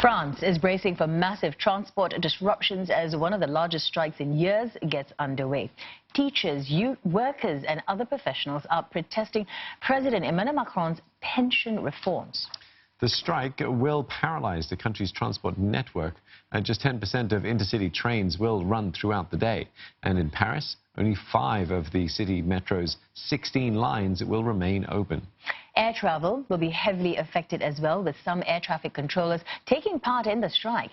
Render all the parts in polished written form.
France is bracing for massive transport disruptions as one of the largest strikes in years gets underway. Teachers, youth workers and other professionals are protesting President Emmanuel Macron's pension reforms. The strike will paralyze the country's transport network. Just 10% of intercity trains will run throughout the day. And in Paris, only 5 of the city metro's 16 lines will remain open. Air travel will be heavily affected as well, with some air traffic controllers taking part in the strike.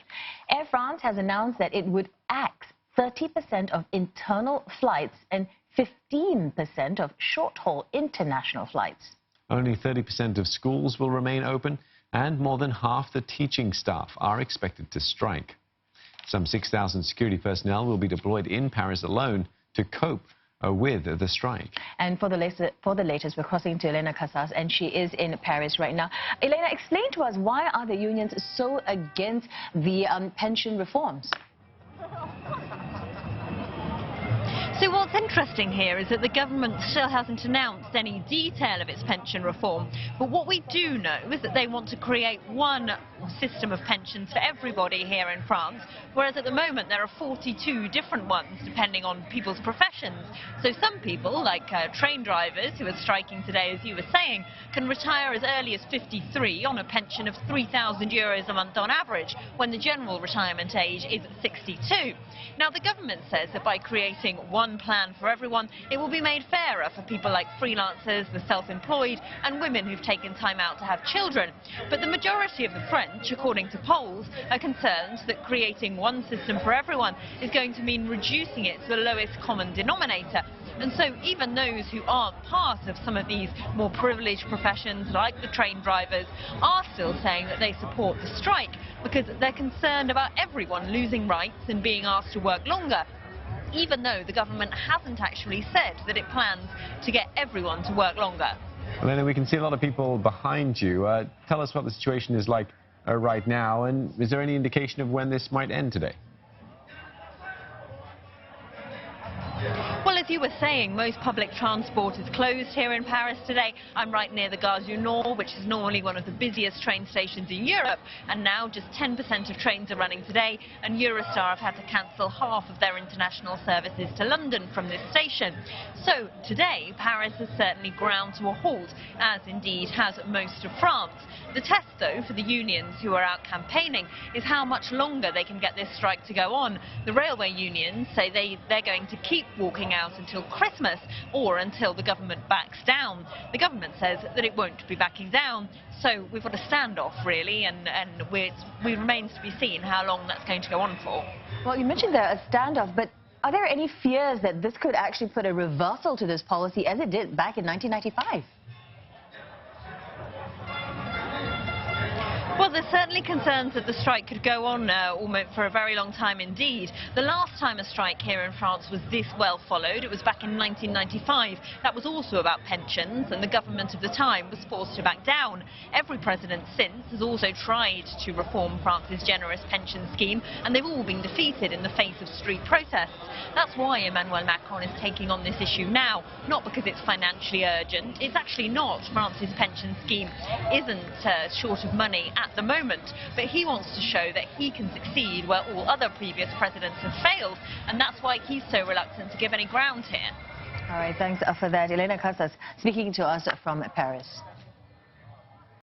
Air France has announced that it would axe 30% of internal flights and 15% of short-haul international flights. Only 30% of schools will remain open, and more than half the teaching staff are expected to strike. Some 6,000 security personnel will be deployed in Paris alone to cope with the strike. And for the latest, we're crossing to Elena Casas, and she is in Paris right now. Elena, explain to us, why are the unions so against the pension reforms? So what's interesting here is that the government still hasn't announced any detail of its pension reform. But what we do know is that they want to create one system of pensions for everybody here in France, whereas at the moment there are 42 different ones depending on people's professions. So some people, like train drivers who are striking today, as you were saying, can retire as early as 53 on a pension of €3,000 a month on average, when the general retirement age is 62. Now the government says that by creating one plan for everyone, it will be made fairer for people like freelancers, the self-employed and women who've taken time out to have children. But the majority of the French, according to polls, are concerned that creating one system for everyone is going to mean reducing it to the lowest common denominator. And so even those who aren't part of some of these more privileged professions, like the train drivers, are still saying that they support the strike because they're concerned about everyone losing rights and being asked to work longer, even though the government hasn't actually said that it plans to get everyone to work longer. Elena, we can see a lot of people behind you. Tell us what the situation is like right now, and is there any indication of when this might end today? Well, as you were saying, most public transport is closed here in Paris today. I'm right near the Gare du Nord, which is normally one of the busiest train stations in Europe, and now just 10% of trains are running today, and Eurostar have had to cancel half of their international services to London from this station. So today, Paris has certainly ground to a halt, as indeed has most of France. The test, though, for the unions who are out campaigning is how much longer they can get this strike to go on. The railway unions say they're going to keep walking out until Christmas or until the government backs down. The government says that it won't be backing down, so we've got a standoff really, and it remains to be seen how long that's going to go on for. Well, you mentioned there a standoff, but are there any fears that this could actually put a reversal to this policy as it did back in 1995? Well, there's certainly concerns that the strike could go on almost for a very long time indeed. The last time a strike here in France was this well followed, it was back in 1995. That was also about pensions, and the government of the time was forced to back down. Every president since has also tried to reform France's generous pension scheme, and they've all been defeated in the face of street protests. That's why Emmanuel Macron is taking on this issue now, not because it's financially urgent. It's actually not. France's pension scheme isn't short of money at the moment, but he wants to show that he can succeed where all other previous presidents have failed, and that's why he's so reluctant to give any ground here. All right, thanks for that. Elena Casas speaking to us from Paris.